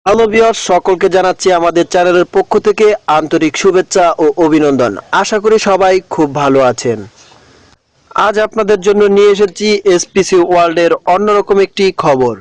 Hello viewers, সকলকে জানাচ্ছি আমাদের চ্যানেলের পক্ষ থেকে আন্তরিক শুভেচ্ছা ও অভিনন্দন। আশা করি সবাই খুব ভালো আছেন। আজ আপনাদের জন্য নিয়ে এসেছি এসপিসি ওয়ার্ল্ডের অন্যরকম একটি খবর।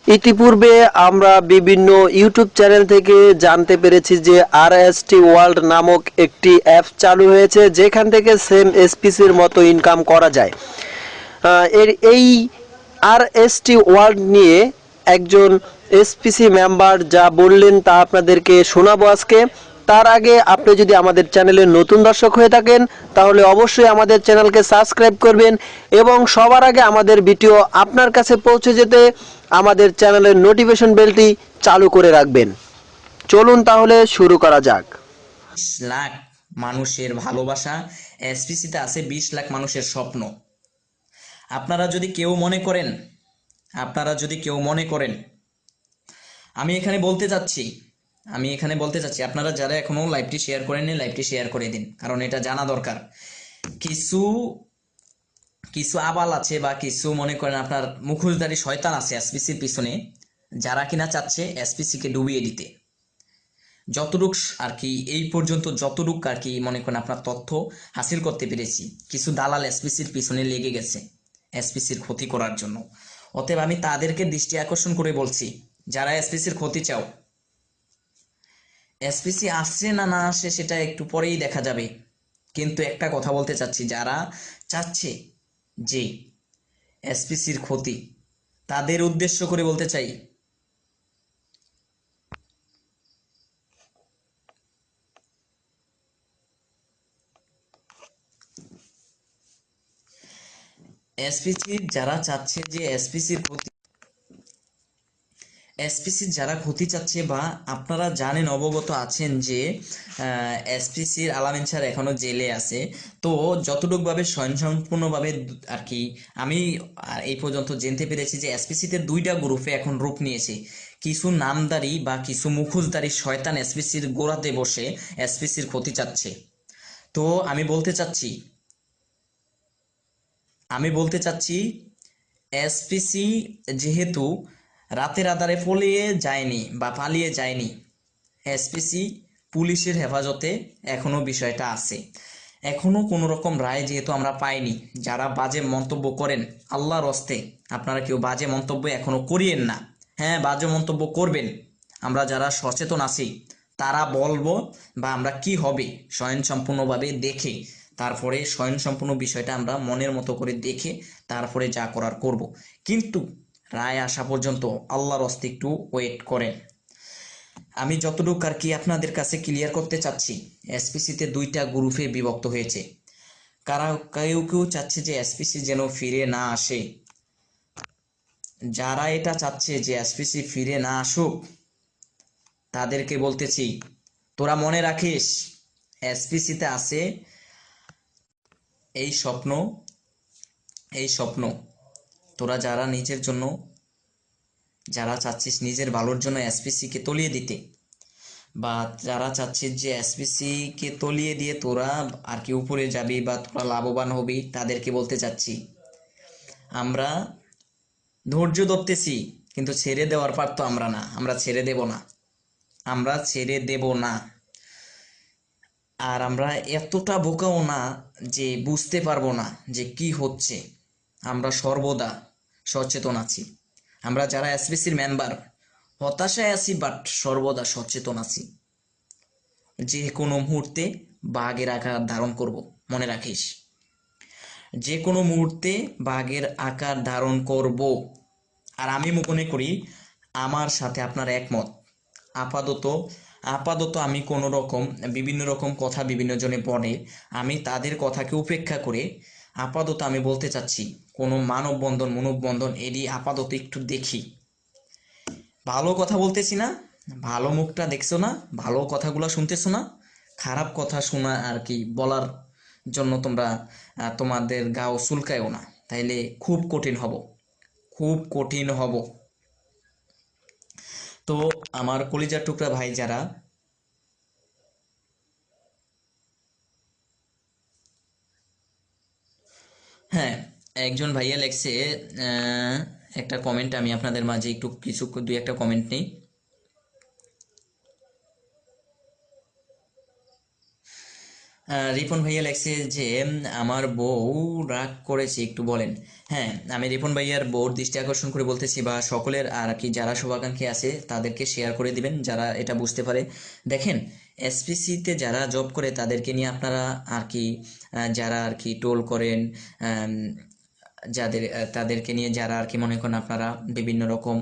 ইতিপূর্বে আমরা বিভিন্ন ইউটিউব চ্যানেল থেকে জানতে পেরেছি যে আরএসটি ওয়ার্ল্ড নামক একটি অ্যাপ চালু হয়েছে, যেখান থেকে সেম এসপিসির মতো ইনকাম করা যায়। এই আরএসটি ওয়ার্ল্ড নিয়ে একজন এসপিসি মেম্বার যা বললেন তা আপনাদেরকে শোনাবো আজকে। তার আগে আপনি যদি আমাদের চ্যানেলের নতুন দর্শক হয়ে থাকেন তাহলে অবশ্যই আমাদের চ্যানেলকে সাবস্ক্রাইব করবেন এবং সবার আগে আমাদের ভিডিও আপনার কাছে পৌঁছে যেতে আমাদের চ্যানেলের নোটিফিকেশন বেলটি চালু করে রাখবেন। চলুন তাহলে শুরু করা যাক। 20 লাখ মানুষের ভালোবাসা, এসপিসিতে আছে 20 লাখ মানুষের স্বপ্ন। আপনারা যদি কেউ মনে করেন আমি এখানে বলতে চাচ্ছি আপনারা যারা এখনো লাইভটি শেয়ার করেননি লাইভটি শেয়ার করে দিন, কারণ এটা জানা দরকার। কিছু কিছু আবাল আছে বা কিছু মনে করেন আপনার মুখোশধারী শয়তান আছে এসপিসির পিছনে, যারা কিনা চাচ্ছে এসপিসিকে ডুবিয়ে দিতে। যতটুক আর কি এই পর্যন্ত যতটুক আর কি মনে করেন আপনার তথ্য হাসিল করতে পেরেছি, কিছু দালাল এসপিসির পিছনে লেগে গেছে এসপিসির ক্ষতি করার জন্য। অতএব আমি তাদেরকে দৃষ্টি আকর্ষণ করে বলছি, যারা এসপিসির ক্ষতি চাও, এসপিসি আসছে না না আসে সেটা একটু পরেই দেখা যাবে, কিন্তু একটা কথা বলতে চাচ্ছি, যারা চাচ্ছে যে এসপিসির ক্ষতি, তাদের উদ্দেশ্য করে বলতে চাই, এসপিসির যারা চাচ্ছে যে এসপিসির যারা ক্ষতি চাচ্ছে বা আপনারা জানেন, অবগত আছেন যে এসপিসির আলামিন স্যার এখনো জেলে আছে। তো যতটুকুভাবে স্বয়ংসম্পূর্ণভাবে আর কি আমি এই পর্যন্ত জানতে পেরেছি যে এসপিসিতে দুইটা গ্রুপে এখন রূপ নিয়েছে। কিছু নামদারি বা কিছু মুখোশধারী শয়তান এসপিসির গোড়াতে বসে এসপিসির ক্ষতি চাচ্ছে। তো আমি বলতে চাচ্ছি এসপিসি যেহেতু রাতের আধারে পালিয়ে যায়নি, এসপিসি পুলিশের হেফাজতে এখনো বিষয়টা আছে। এখনো কোনো রকম রায় যেহেতু আমরা পাইনি, যারা বাজে মন্তব্য করেন, আল্লাহর হস্তে আপনারা কেউ বাজে মন্তব্য এখনো করিয়েন না। হ্যাঁ, বাজে মন্তব্য করবেন, আমরা যারা সচেতন আছি তারা বলবো, বা আমরা কি হবে স্বয়ংসম্পূর্ণভাবে দেখে, তারপরে স্বয়ংসম্পূর্ণ বিষয়টা আমরা মনের মতো করে দেখে তারপরে যা করার করব। কিন্তু রায় আসা পর্যন্ত আল্লাহর হস্তে একটু ওয়েট করেন। আমি যতটুকু আর কি আপনাদের কাছে ক্লিয়ার করতে চাচ্ছি, এসপিসিতে দুইটা গ্রুপে বিভক্ত হয়েছে। কেউ কেউ চাচ্ছে যে এসপিসি যেন ফিরে না আসে। যারা এটা চাচ্ছে যে এসপিসি ফিরে না আসুক, তাদেরকে বলতেছি, তোরা মনে রাখিস এসপিসিতে আছে এই স্বপ্ন, তোরা যারা চাচ্ছিস নিজের ভালোর জন্য এসপিসিকে তলিয়ে দিতে, বা যারা চাচ্ছিস যে এসপিসি কে তলিয়ে দিয়ে তোরা আর কি উপরে যাবি বা তোরা লাভবান হবি, তাদেরকে বলতে চাচ্ছি, আমরা ধৈর্য ধরতেছি, কিন্তু ছেড়ে দেওয়ার পার তো আমরা না, আমরা ছেড়ে দেব না। আর আমরা এতটা বোকাও না যে বুঝতে পারবো না যে কি হচ্ছে। আমরা সর্বদা সচেতন আছি। আমরা যারা এসপিসির মেম্বার হতাশায় আছি, বাট সর্বদা সচেতন আছি। যে কোনো মুহূর্তে বাঘের আকার ধারণ করব, মনে রাখিস, যে কোনো মুহূর্তে বাঘের আকার ধারণ করব। আর আমি মনে করি আমার সাথে আপনার একমত। আপাতত আপাতত আমি কোনো রকম বিভিন্ন রকম কথা বিভিন্ন জনে বলে, আমি তাদের কথাকে উপেক্ষা করে আপাতত আমি বলতে চাচ্ছি, কোনো মানববন্ধন এটি আপাতত একটু দেখি। ভালো কথা বলতেছি না, ভালো মুখটা দেখছো না, ভালো কথাগুলো শুনতেছো না, খারাপ কথা শোনা আর কি বলার জন্য তোমরা তোমাদের গাও চুলকায়ও না, তাইলে খুব কঠিন হব। তো আমার কলিজার টুকরা ভাই যারা, হ্যাঁ, একজন ভাইয়া লেখছে একটা কমেন্ট, আমি আপনাদের মাঝে একটু দুই একটা কমেন্ট নেই। রিপন ভাইয়া লেখছে যে আমার বউ রাগ করেছে একটু বলেন। হ্যাঁ, আমি রিপন ভাইয়ার বউর দৃষ্টি আকর্ষণ করে বলতেছি, বা সকলের আর কি যারা শুভাকাঙ্ক্ষী আছে তাদেরকে শেয়ার করে দিবেন যারা এটা বুঝতে পারে। দেখেন, এসপিসিতে যারা জব করে তাদেরকে নিয়ে আপনারা আর কি যারা আর কি টোল করেন, আম, তাদেরকে নিয়ে যারা আর কি মনে করেন আপনারা বিভিন্ন রকম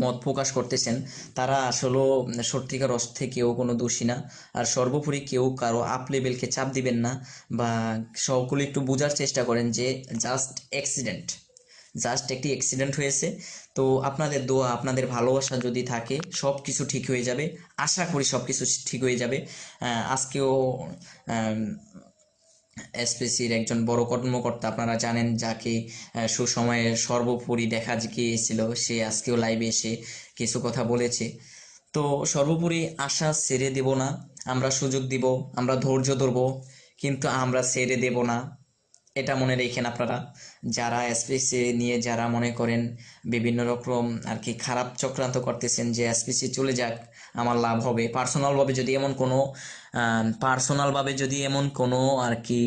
মত প্রকাশ করতেছেন, তারা আসলে সত্যিকার অর্থে কেউ কোনো দোষী না। আর সর্বোপরি কেউ কারো আপ লেভেলকে চাপ দিবেন না, বা সকলে একটু বোঝার চেষ্টা করেন যে জাস্ট একটি অ্যাক্সিডেন্ট হয়েছে। তো আপনাদের দোয়া, আপনাদের ভালোবাসা যদি থাকে সব কিছু ঠিক হয়ে যাবে। আশা করি সব কিছু ঠিক হয়ে যাবে। আজকেও এসপিসির একজন বড় কর্মকর্তা, আপনারা জানেন, যাকে সুসময়ে সর্বোপরি দেখা গিয়েছিল, সে আজকেও লাইভে এসে কিছু কথা বলেছে। তো সর্বোপরি আশা ছেড়ে দেব না, আমরা সুযোগ দিব, আমরা ধৈর্য ধরবো, কিন্তু আমরা ছেড়ে দেব না। এটা মনে রেখেন আপনারা, যারা এসপিসি নিয়ে যারা মনে করেন বিভিন্ন রকম আর কি খারাপ চক্রান্ত করতেছেন যে এসপিসি চলে যাক আমার লাভ হবে, পার্সোনালভাবে যদি এমন কোনো আর কি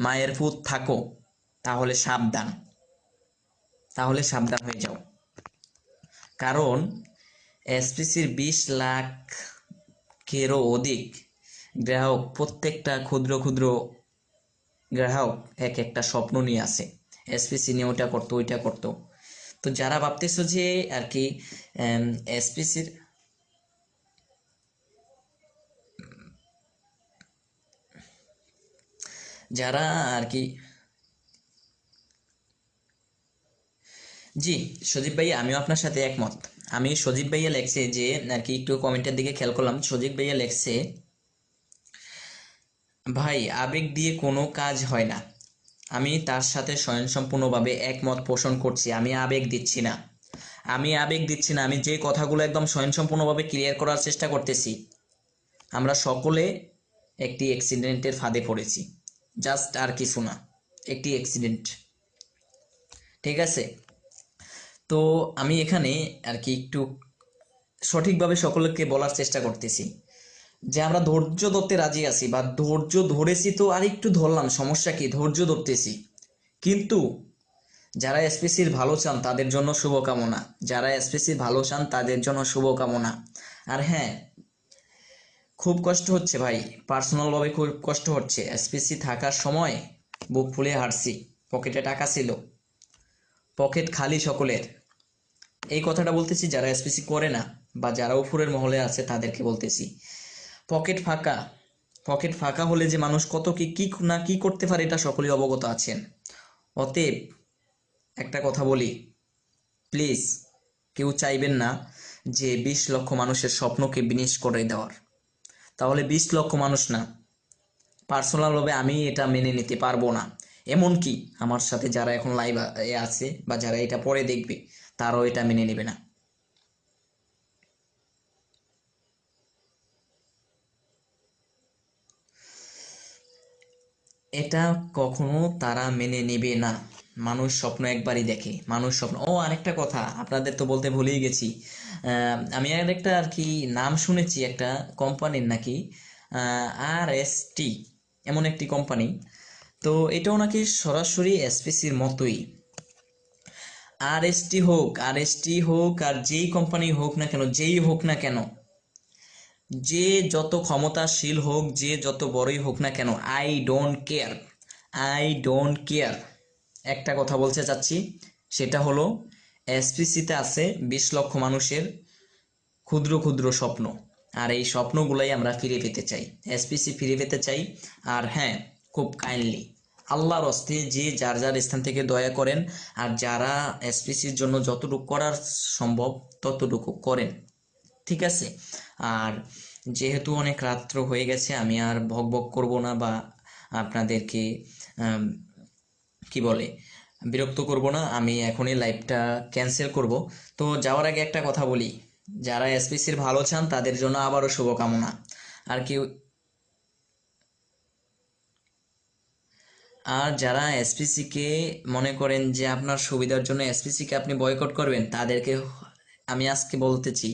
মায়ের পুত থাকো, তাহলে সাবধান হয়ে যাও। কারণ এসপিসির 20 লাখেরও অধিক গ্রাহক, প্রত্যেকটা ক্ষুদ্র ক্ষুদ্র গ্রাহক এক একটা স্বপ্ন নিয়ে আসে, এসপিসি নিয়ে ওইটা করতো ওইটা করতো। তো যারা ভাবতেছো যে আর কি এসপিসির, যারা আর কি, জি সজীব ভাইয়া, আমিও আপনার সাথে একমত। আমি সজীব ভাইয়া লেখছে যে আর কি, একটু কমেন্টের দিকে খেয়াল করলাম, সজীব ভাইয়া লেখছে, ভাই আবেগ দিয়ে কোনো কাজ হয় না। আমি তার সাথে স্বয়ংসম্পূর্ণভাবে একমত পোষণ করছি। আমি আবেগ দিচ্ছি না, আমি যে কথাগুলো একদম স্বয়ংসম্পূর্ণভাবে ক্লিয়ার করার চেষ্টা করতেছি। আমরা সকলে একটি অ্যাক্সিডেন্টের ফাঁদে পড়েছি, জাস্ট আর কিছু না, একটি অ্যাক্সিডেন্ট। ঠিক আছে? তো আমি এখানে আর কি একটু সঠিকভাবে সকলকে বলার চেষ্টা করতেছি যে আমরা ধৈর্য ধরতে রাজি আছি, বা ধৈর্য ধরেছি, তো আর একটু ধরলাম, সমস্যা কি, ধৈর্য ধরতেছি। কিন্তু যারা এসপিসির ভালো চান তাদের জন্য শুভকামনা, যারা এসপিসির ভালো চান তাদের জন্য শুভকামনা। আর হ্যাঁ, খুব কষ্ট হচ্ছে ভাই, পার্সোনালভাবে খুব কষ্ট হচ্ছে। এসপিসি থাকার সময় বুক ফুলিয়ে হাঁটছি, পকেটে টাকা ছিল, পকেট খালি সকলের। এই কথাটা বলতেছি যারা এসপিসি করে না, বা যারা উপরের মহলে আছে তাদেরকে বলতেছি, পকেট ফাঁকা। পকেট ফাঁকা হলে যে মানুষ কত কি কি না কি করতে পারে এটা সকলেই অবগত আছেন। অতএব একটা কথা বলি, প্লিজ কেউ চাইবেন না যে 20 লক্ষ মানুষের স্বপ্নকে বিনিশ করে দেওয়ার। তাহলে 20 লক্ষ মানুষ না, পার্সোনালভাবে আমি এটা মেনে নিতে পারবো না। এমনকি আমার সাথে যারা এখন লাইভ আছে, বা যারা এটা পরে দেখবে, তারাও এটা মেনে নেবে না। এটা কখনো তারা মেনে নেবে না। মানুষ স্বপ্ন একবারই দেখে, মানুষ স্বপ্ন, ও আরেকটা কথা আপনাদের তো বলতে ভুলেই গেছি। আমি আর একটা আর কি নাম শুনেছি একটা কোম্পানির নাকি, RST, এমন একটি কোম্পানি। তো এটাও নাকি সরাসরি এসপিসির মতোই। আর এসটি হোক আর যেই কোম্পানি হোক না কেন, যেই হোক না কেন, যে যত ক্ষমতাশীল হোক, যে যত বড়ই হোক না কেন, আই ডোন্ট কেয়ার। একটা কথা বলতে চাচ্ছি, সেটা হলো এসপিসিতে আছে 20 লক্ষ মানুষের ক্ষুদ্র ক্ষুদ্র স্বপ্ন, আর এই স্বপ্নগুলাই আমরা ফিরে পেতে চাই, এসপিসি ফিরে পেতে চাই। আর হ্যাঁ, খুব কাইন্ডলি আল্লাহর হস্তে যে যার যার স্থান থেকে দয়া করেন, আর যারা এসপিসির জন্য যতটুকু করার সম্ভব ততটুকু করেন। ঠিক আছে? আর যেহেতু অনেক রাত্র হয়ে গেছে, আমি আর ভক ভক করবো না, বা আপনাদেরকে আম, কি বলে বিরক্ত করব না। আমি এখনই লাইভটা ক্যান্সেল করব। তো যাওয়ার আগে একটা কথা বলি, যারা এসপিসির ভালো চান তাদের জন্য আবারও শুভকামনা। আর কেউ, আর যারা এসপিসিকে মনে করেন যে আপনার সুবিধার জন্য এসপিসিকে আপনি বয়কট করবেন, তাদেরকে আমি আজকে বলতেছি,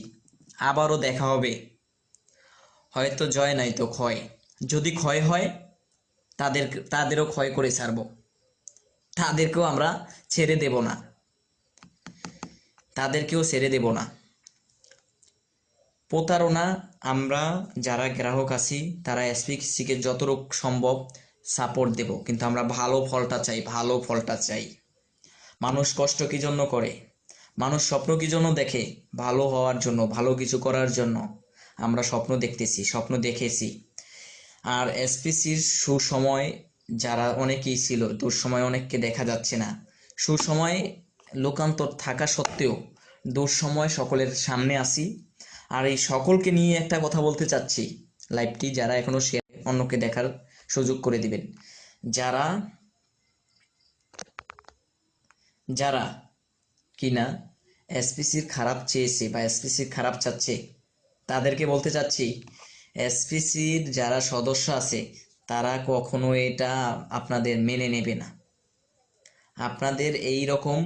আবারও দেখা হবে। হয়তো জয় নাই তো ক্ষয়। যদি ক্ষয় হয় তাদেরও ক্ষয় করে ছাড়বো, তাদেরকেও আমরা ছেড়ে দেব না, তাদেরকেও ছেড়ে দেব না। প্রতারণা, আমরা যারা গ্রাহক আছি তারা এসপিসিকে যতটুক সম্ভব সাপোর্ট দেব, কিন্তু আমরা ভালো ফলটা চাই, ভালো ফলটা চাই। মানুষ কষ্ট কি জন্য করে, মানুষ স্বপ্ন কি জন্য দেখে? ভালো হওয়ার জন্য, ভালো কিছু করার জন্য। আমরা স্বপ্ন দেখতেছি, স্বপ্ন দেখেছি। আর এসপিসির সুসময় যারা অনেকেই ছিল, দুঃসময় অনেককে দেখা যাচ্ছে না। সুসময় লোকান্তর থাকা সত্ত্বেও দুঃসময় সকলের সামনে আসি। আর এই সকলকে নিয়ে একটা কথা বলতে চাচ্ছি, লাইভটি যারা এখনো শেয়ার অন্যকে দেখার সুযোগ করে দিবেন। যারা যারা কিনা এসপিসির খারাপ চেয়েছে বা এসপিসির খারাপ চাচ্ছে, তাদেরকে বলতে চাচ্ছি, এসপিসির যারা সদস্য আছে তারা কখনো এটা আপনাদের মেনে নেবে না। আপনাদের এই রকম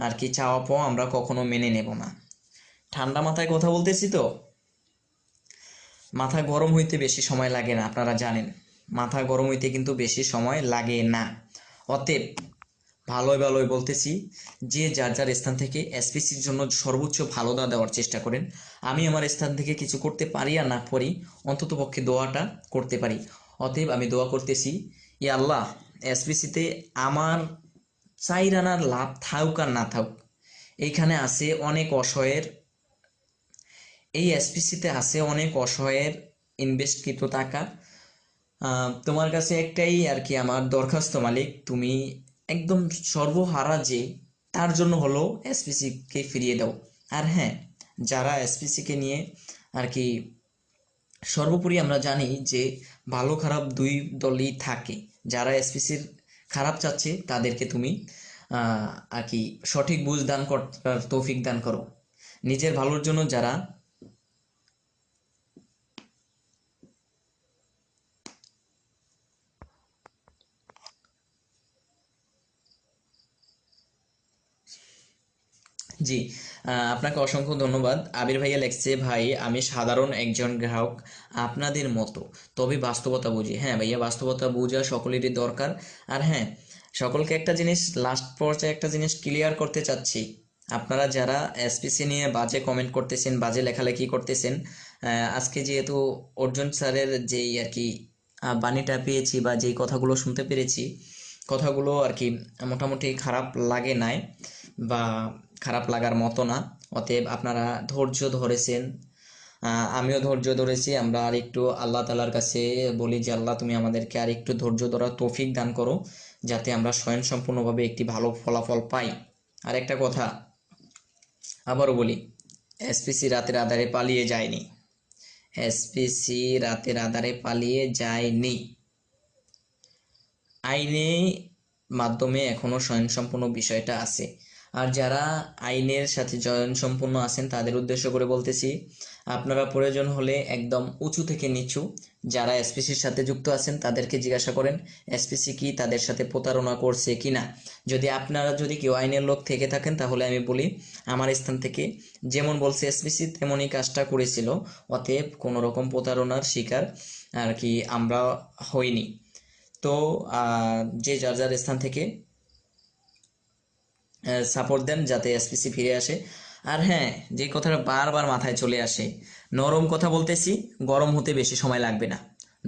আর কি চাওয়া পাওয়া আমরা কখনো মেনে নেব না। ঠান্ডা মাথায় কথা বলতেছি তো, মাথা গরম হইতে বেশি সময় লাগে না, আপনারা জানেন মাথা গরম হইতে কিন্তু বেশি সময় লাগে না। অতএব ভালোই ভালোই বলতেছি, যে যার যার স্থান থেকে এসপিসির জন্য সর্বোচ্চ ভালোটা দেওয়ার চেষ্টা করেন। আমি আমার স্থান থেকে কিছু করতে পারি আর না পারি, অন্তত পক্ষে দোয়াটা করতে পারি। অতএব আমি দোয়া করতেছি, ইয়া আল্লাহ, এসপিসিতে আমার 4 আনার লাভ থাকুক আর না থাকুক, এইখানে আছে অনেক অসহায়ের, এই এসপিসিতে আছে অনেক অসহায়ের ইনভেস্টকৃত টাকা। তোমার কাছে একটাই আর কি আমার দরখাস্ত মালিক, তুমি একদম সর্বহারা যে তার জন্য হলো এসপিসিকে ফিরিয়ে দাও। আর হ্যাঁ, যারা এসপিসিকে নিয়ে আর কি, সর্বোপরি আমরা জানি যে ভালো খারাপ দুই দলই থাকে। যারা এসপিসির খারাপ চাচ্ছে তাদেরকে তুমি আর কি সঠিক বুঝ দান করার তৌফিক দান করো। নিজের ভালোর জন্য যারা জি, আপনাকে অসংখ্য ধন্যবাদ। আবির ভাইয়া লেখছে, ভাই আমি সাধারণ একজন গ্রাহক আপনাদের মতো, তবে বাস্তবতা বুঝি। হ্যাঁ ভাইয়া, বাস্তবতা বোঝা সকলেরই দরকার। আর হ্যাঁ, সকলকে একটা জিনিস লাস্ট পর্যায়ে একটা জিনিস ক্লিয়ার করতে চাচ্ছি, আপনারা যারা এসপিসি নিয়ে বাজে কমেন্ট করতেছেন, বাজে লেখালেখি করতেছেন, আজকে যেহেতু অর্জুন স্যারের যেই আর কি বাণীটা পেয়েছি বা যেই কথাগুলো শুনতে পেরেছি, কথাগুলো আর কি মোটামুটি খারাপ লাগে নাই বা খারাপ লাগার মতো না। অতএব আপনারা ধৈর্য ধরেছেন, আমিও ধৈর্য ধরেছি। আমরা আর একটু আল্লাহ তাআলার কাছে বলি যে আল্লাহ, তুমি আমাদেরকে আর একটু ধৈর্য ধরার তৌফিক দান করো, যাতে আমরা স্বয়ংসম্পূর্ণভাবে একটি ভালো ফলাফল পাই। আর একটা কথা আবারও বলি, এসপিসি রাতের আধারে পালিয়ে যায়নি, এসপিসি রাতের আধারে পালিয়ে যায়নি। আইনে মাধ্যমে এখনো স্বয়ংসম্পূর্ণ বিষয়টা আছে। আর যারা আইনের সাথে স্বয়ংসম্পূর্ণ আছেন তাদের উদ্দেশ্য করে বলতেছি, আপনারা প্রয়োজন হলে একদম উঁচু থেকে নিচু যারা এসপিসির সাথে যুক্ত আছেন তাদেরকে জিজ্ঞাসা করেন এসপিসি কি তাদের সাথে প্রতারণা করছে কিনা। যদি কেউ আইনের লোক থেকে থাকেন তাহলে আমি বলি, আমার স্থান থেকে যেমন বলছে এসপিসি তেমনই কাজটা করেছিল। অতএব কোনো রকম প্রতারণার শিকার আর কি আমরা হইনি। তো যে যার যার স্থান থেকে সাপোর্ট দেন যাতে এসপিসি ফিরে আসে। আর হ্যাঁ, যে কথাটা বারবার মাথায় চলে আসে, নরম কথা বলতেছি, গরম হতে বেশি সময় লাগবে না।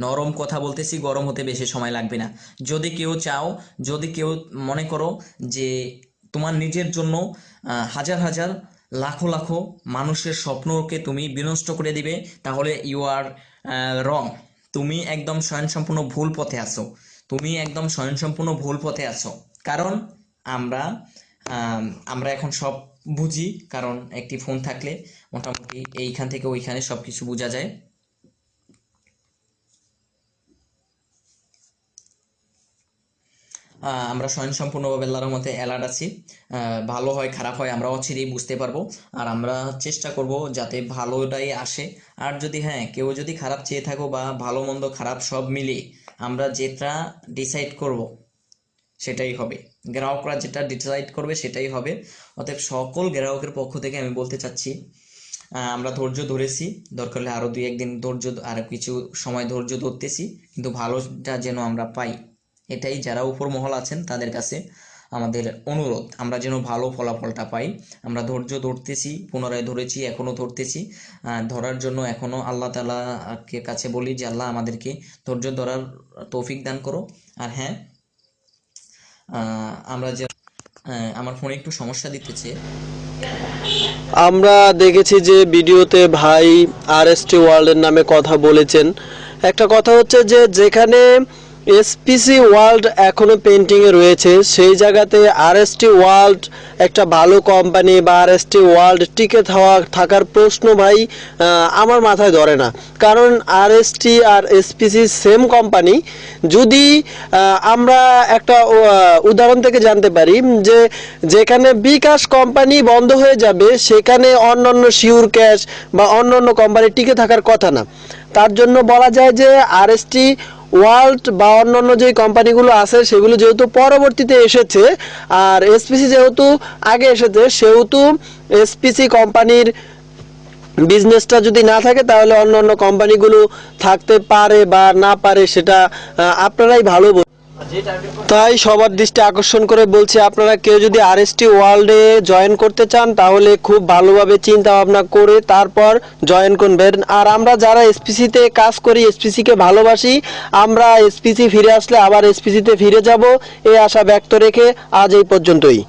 নরম কথা বলতেছি, গরম হতে বেশি সময় লাগবে না। যদি কেউ চাও, যদি কেউ মনে করো যে তোমার নিজের জন্য হাজার হাজার লাখো লাখো মানুষের স্বপ্নকে তুমি বিনষ্ট করে দিবে, তাহলে ইউ আর রং। তুমি একদম স্বয়ংসম্পূর্ণ ভুল পথে আছো, তুমি একদম স্বয়ংসম্পূর্ণ ভুল পথে আছো। কারণ আমরা আমরা এখন সব বুঝি, কারণ একটি ফোন থাকলে মোটামুটি এইখান থেকে ওইখানে সব কিছু বোঝা যায়। আমরা স্বয়ংসম্পূর্ণভাবে আল্লাহর মধ্যে অ্যালার্ট আছি। ভালো হয় খারাপ হয় আমরা অচিরেই বুঝতে পারবো। আর আমরা চেষ্টা করব যাতে ভালোটাই আসে। আর যদি হ্যাঁ, কেউ যদি খারাপ চেয়ে থাকো বা ভালো মন্দ খারাপ সব মিলিয়ে আমরা যেটা ডিসাইড করব সেটাই হবে, গ্রাহকরা যেটা ডিসাইড করবে সেটাই হবে। অতএব সকল গ্রাহকের পক্ষ থেকে আমি বলতে চাচ্ছি, আমরা ধৈর্য ধরেছি, দরকার হলে আরও 2-1 দিন ধৈর্য, আর কিছু সময় ধৈর্য ধরতেছি, কিন্তু ভালোটা যেন আমরা পাই, এটাই যারা উপর মহল আছেন তাদের কাছে আমাদের অনুরোধ, আমরা যেন ভালো ফলাফলটা পাই। আমরা ধৈর্য ধরতেছি, পুনরায় ধরেছি, এখনও ধরতেছি। ধরার জন্য এখনও আল্লাহ তাআলাকে কাছে বলি যে আল্লাহ আমাদেরকে ধৈর্য ধরার তৌফিক দান করো। আর হ্যাঁ, আমরা যে আমার ফোনে একটু সমস্যা দিতেছে। আমরা দেখেছি যে ভিডিওতে ভাই আরএসটি ওয়ার্ল্ডের নামে কথা বলেছেন। একটা কথা হচ্ছে যে যেখানে এসপিসি ওয়ার্ল্ড এখনো পেন্টিংয়ে রয়েছে, সেই জায়গাতে আরএসটি ওয়ার্ল্ড একটা ভালো কোম্পানি বা আরএসটি ওয়ার্ল্ড টিকে থাকার প্রশ্ন ভাই আমার মাথায় ধরে না। কারণ আরএসটি আর এসপিসি সেম কোম্পানি। যদি আমরা একটা উদাহরণ থেকে জানতে পারি যে যেখানে বিকাশ কোম্পানি বন্ধ হয়ে যাবে, সেখানে অন্যান্য শিওর ক্যাশ বা অন্যান্য কোম্পানি টিকে থাকার কথা না। তার জন্য বলা যায় যে আরএসটি ওয়ার্ল্ড বা অন্যান্য যে কোম্পানিগুলো আছে সেগুলো যেহেতু পরবর্তীতে এসেছে, আর এসপিসি যেহেতু আগে এসেছে, সেহেতু এসপিসি কোম্পানির বিজনেসটা যদি না থাকে তাহলে অন্যান্য কোম্পানিগুলো থাকতে পারে বা না পারে, সেটা আপনারাই ভালো বোঝেন। তাই সবার দৃষ্টি আকর্ষণ করে বলছি, আপনারা কেউ যদি আরএসটি ওয়ার্ল্ডে জয়েন করতে চান তাহলে খুব ভালোভাবে চিন্তা ভাবনা করে তারপর জয়েন করবেন। আর আমরা যারা এসপিসিতে কাজ করি, এসপিসিকে ভালোবাসি, আমরা এসপিসি ফিরে আসলে আবার এসপিসিতে ফিরে যাব, এই আশা ব্যক্ত রেখে আজ এই পর্যন্তই।